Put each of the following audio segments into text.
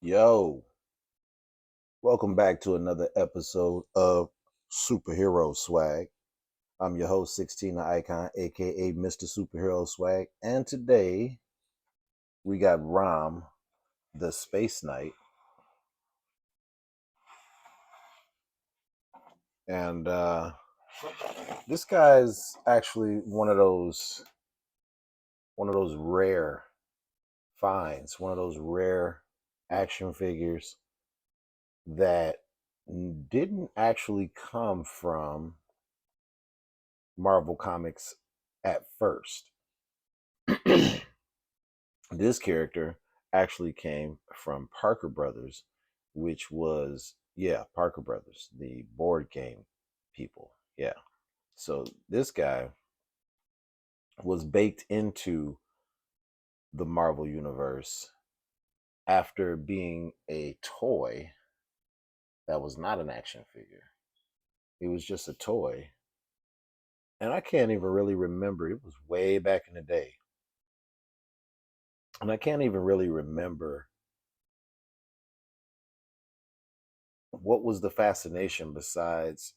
Yo, welcome back to another episode of Superhero Swag. I'm your host, 16 the Icon, aka Mr. Superhero Swag, and today we got ROM, the Space Knight, and this guy's actually one of those rare finds, one of those rare action figures that didn't actually come from Marvel Comics at first. This character actually came from Parker Brothers, which was, yeah, Parker Brothers, the board game people. Yeah. So this guy was baked into the Marvel universe after being a toy that was not an action figure. It was just a toy. And I can't even really remember. It was way back in the day. And I can't even really remember what was the fascination besides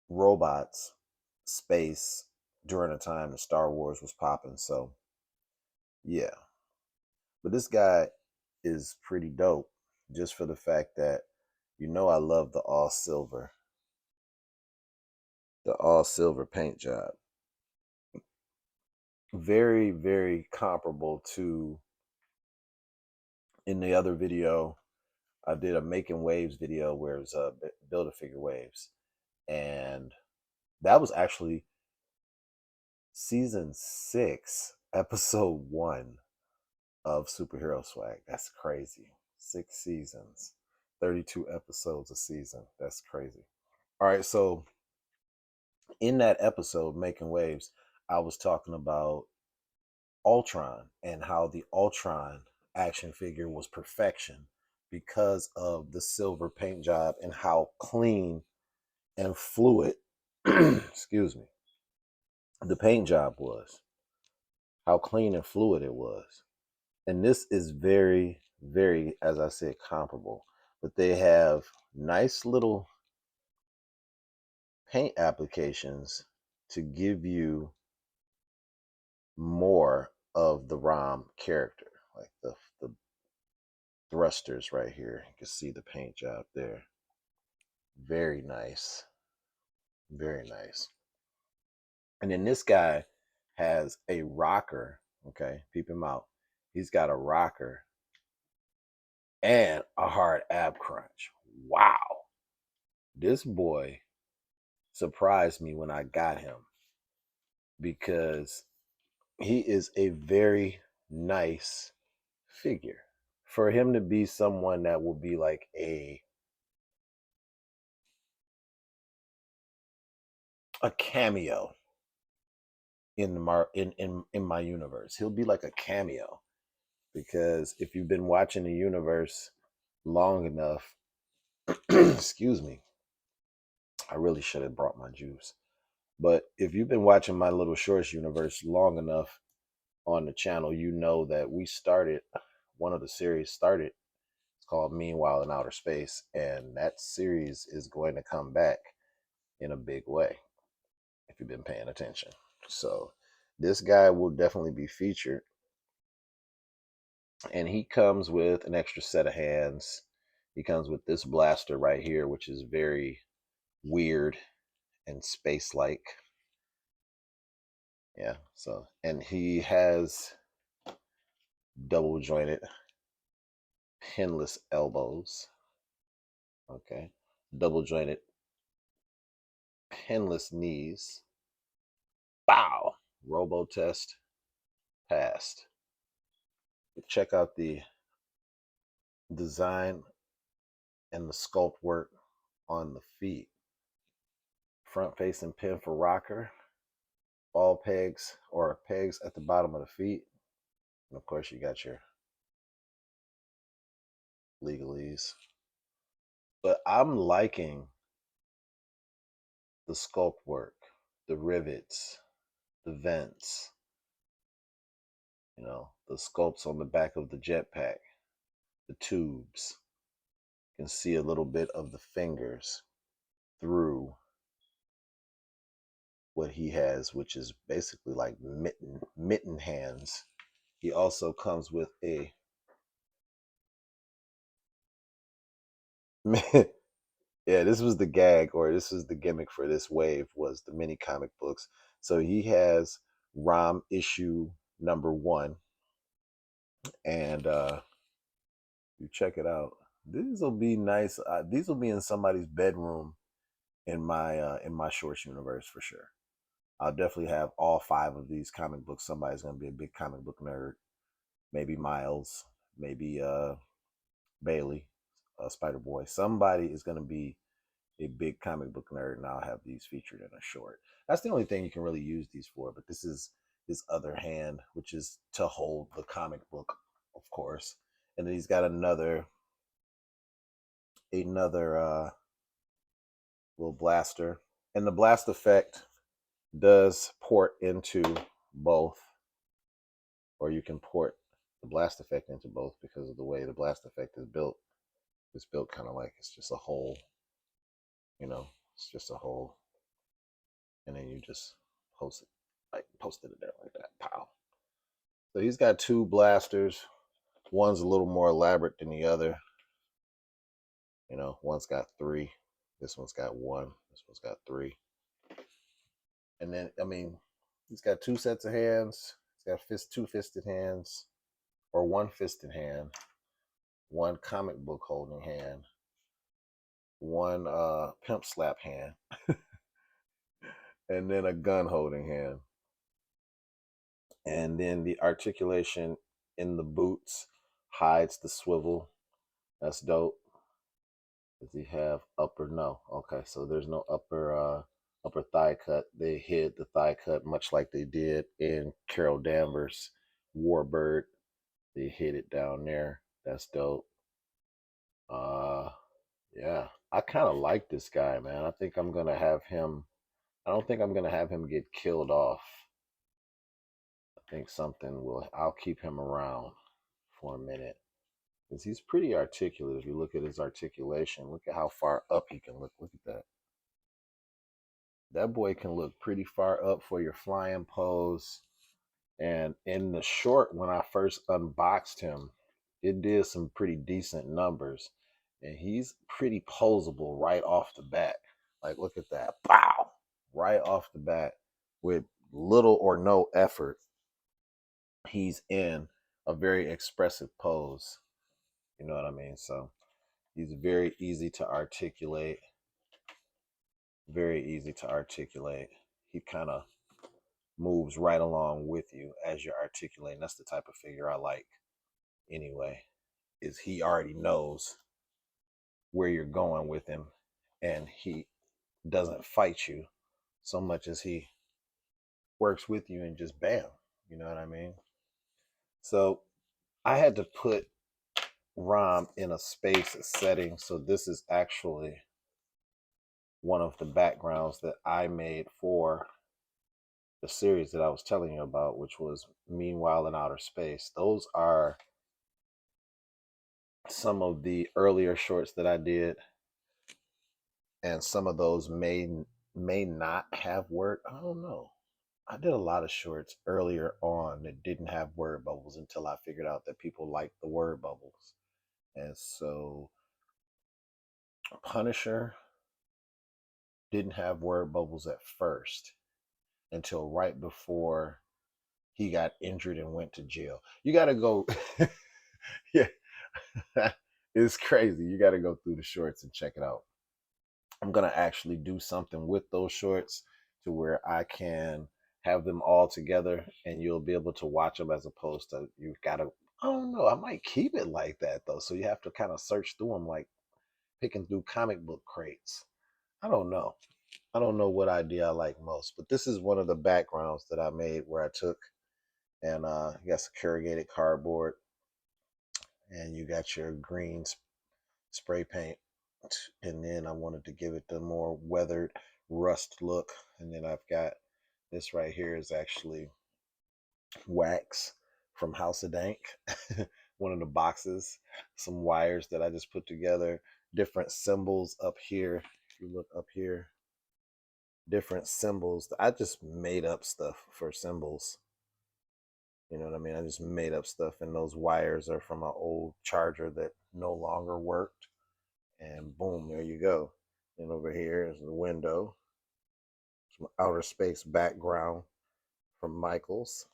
robots, space during the time that Star Wars was popping. So yeah, but this guy is pretty dope just for the fact that I love the all silver paint job. Very very comparable to in the other video I did a making waves video where it was build a figure waves, and that was actually season 6 episode 1 of Superhero Swag. That's crazy. 6 seasons, 32 episodes a season. That's crazy. All right, so in that episode, Making Waves, I was talking about Ultron and how the Ultron action figure was perfection because of the silver paint job and how clean and fluid, excuse me, the paint job was, how clean and fluid it was. And this is very, very, as I said, comparable. But they have nice little paint applications to give you more of the ROM character, like the thrusters right here. You can see the paint job there. Very nice, very nice. And then this guy has a rocker. Okay, peep him out. He's got a rocker and a hard ab crunch. Wow, this boy surprised me when I got him because he is a very nice figure. For him to be someone that will be like a cameo in the in my universe, he'll be like a cameo because if you've been watching the universe long enough, excuse me, I really should have brought my juice. But if you've been watching my little shorts universe long enough on the channel, you know that we started one of the series started. It's called Meanwhile in Outer Space, and that series is going to come back in a big way if you've been paying attention. So this guy will definitely be featured, and he comes with an extra set of hands. He comes with this blaster right here, which is very weird and space-like. Yeah. So, and he has double jointed pinless elbows. Okay. Double jointed pinless knees. Bow. Robo test passed. Check out the design and the sculpt work on the feet. Front facing pin for rocker. Ball pegs or pegs at the bottom of the feet. And of course, you got your legalese. But I'm liking the sculpt work, the rivets, the vents. You know, the sculpts on the back of the jetpack, the tubes. You can see a little bit of the fingers through what he has, which is basically like mitten hands. He also comes with a yeah, this was the gag, or this is the gimmick for this wave, was the mini comic books. So he has ROM issue number 1, and you check it out. These will be nice. These will be in somebody's bedroom in my shorts universe for sure. I'll definitely have all 5 of these comic books. Somebody's gonna be a big comic book nerd. Maybe Miles, maybe Bailey, Spider Boy. Somebody is gonna be a big comic book nerd, and I'll have these featured in a short. That's the only thing you can really use these for. But this is his other hand, which is to hold the comic book, of course. And then he's got another little blaster, and the blast effect does port into both, or you can port the blast effect into both because of the way the blast effect is built. It's built kind of like it's just a hole, you know, it's just a hole, and then you just posted it there like that. Pow. So he's got 2 blasters. One's a little more elaborate than the other. You know, one's got 3. This one's got 1. This one's got 3. And then, I mean, he's got 2 sets of hands. He's got 2 fisted hands, or 1 fisted hand, 1 comic book holding hand, 1 pimp slap hand, and then a gun holding hand. And then the articulation in the boots hides the swivel. That's dope. Does he have upper? No. Okay, so there's no upper thigh cut. They hid the thigh cut much like they did in Carol Danvers' Warbird. They hid it down there. That's dope. Uh yeah. I kind of like this guy, man. I think I'm gonna have him. I don't think I'm gonna have him get killed off. I think something will. I'll keep him around for a minute because he's pretty articulate. If you look at his articulation, look at how far up he can look. Look at that. That boy can look pretty far up for your flying pose. And in the short, when I first unboxed him, it did some pretty decent numbers. And he's pretty posable right off the bat. Like, look at that. Wow. Right off the bat with little or no effort. He's in a very expressive pose. You know what I mean? So he's very easy to articulate. Very easy to articulate. He kind of moves right along with you as you're articulating. That's the type of figure I like anyway, is he already knows where you're going with him, and he doesn't fight you so much as he works with you and just bam, you know what I mean? So I had to put ROM in a space, a setting. So this is actually one of the backgrounds that I made for the series that I was telling you about, which was Meanwhile in Outer Space. Those are some of the earlier shorts that I did, and some of those may not have word. I don't know. I did a lot of shorts earlier on that didn't have word bubbles until I figured out that people liked the word bubbles. And so Punisher didn't have word bubbles at first until right before he got injured and went to jail. You got to go. Yeah, it's crazy. You got to go through the shorts and check it out. I'm going to actually do something with those shorts to where I can have them all together and you'll be able to watch them, as opposed to you've got to, I don't know, I might keep it like that though. So you have to kind of search through them like picking through comic book crates. I don't know. I don't know what idea I like most, but this is one of the backgrounds that I made where I took and you got some corrugated cardboard and you got your green spray paint, and then I wanted to give it the more weathered rust look, and then I've got this right here is actually wax from House of Dank. One of the boxes, some wires that I just put together, different symbols up here. If you look up here, different symbols. I just made up stuff for symbols. You know what I mean? I just made up stuff, and those wires are from an old charger that no longer worked. And boom, there you go. And over here is the window, some outer space background from Michaels.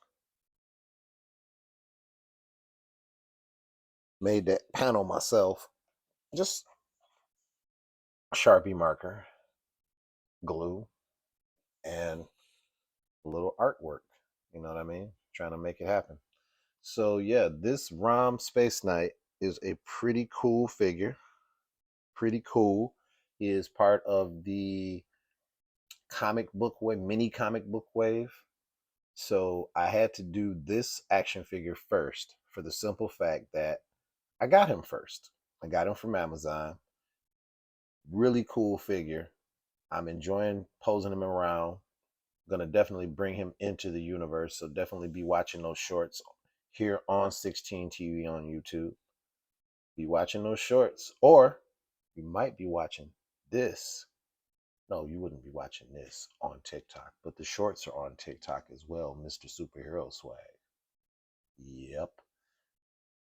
Made that panel myself. Just Sharpie marker, glue, and a little artwork. You know what I mean? Trying to make it happen. So yeah, this ROM Spaceknight is a pretty cool figure. Pretty cool. He is part of the comic book wave, mini comic book wave. So I had to do this action figure first for the simple fact that I got him first. I got him from Amazon. Really cool figure. I'm enjoying posing him around. Gonna definitely bring him into the universe. So definitely be watching those shorts here on 16 TV on YouTube. Be watching those shorts, or you might be watching this. No, you wouldn't be watching this on TikTok, but the shorts are on TikTok as well, Mr. SuperheroSwagg. Yep.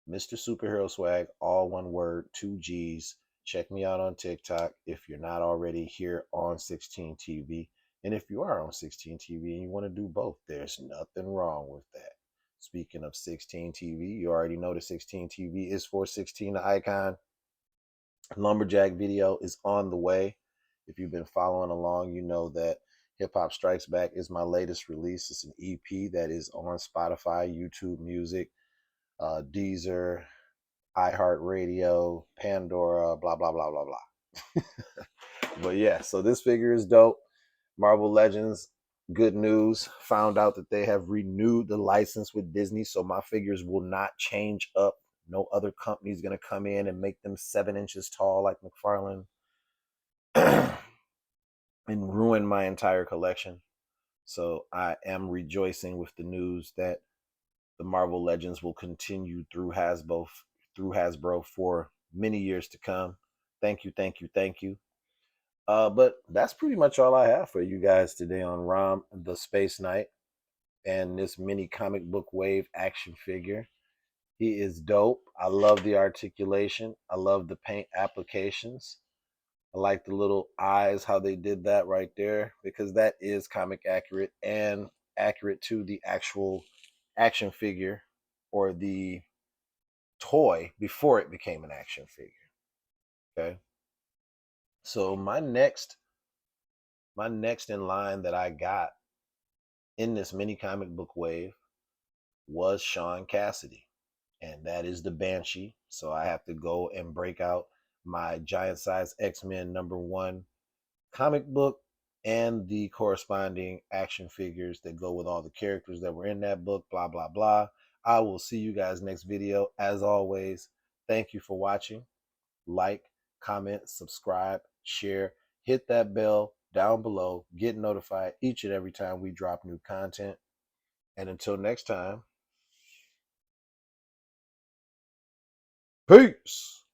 Mr. SuperheroSwagg, all one word, 2 G's. Check me out on TikTok if you're not already here on 16 TV. And if you are on 16 TV and you want to do both, there's nothing wrong with that. Speaking of 16 TV, you already know the 16 TV is for 16 the icon. Lumberjack video is on the way. If you've been following along, you know that Hip Hop Strikes Back is my latest release. It's an EP that is on Spotify, YouTube Music, Deezer, iHeartRadio, Pandora, blah, blah, blah, blah, blah. But yeah, so this figure is dope. Marvel Legends, good news. Found out that they have renewed the license with Disney, so my figures will not change up. No other company is going to come in and make them 7 inches tall like McFarlane and ruin my entire collection. So I am rejoicing with the news that the Marvel Legends will continue through Hasbro for many years to come. Thank you, thank you, thank you. But that's pretty much all I have for you guys today on ROM the Spaceknight and this mini comic book wave action figure. He is dope. I love the articulation. I love the paint applications. I like the little eyes, how they did that right there, because that is comic accurate and accurate to the actual action figure or the toy before it became an action figure. Okay. So my next in line that I got in this mini comic book wave was Sean Cassidy, and that is the Banshee. So I have to go and break out my giant size X-Men #1 comic book and the corresponding action figures that go with all the characters that were in that book, blah, blah, blah. I will see you guys next video. As always, thank you for watching. Like, comment, subscribe, share, hit that bell down below, get notified each and every time we drop new content. And until next time, peace.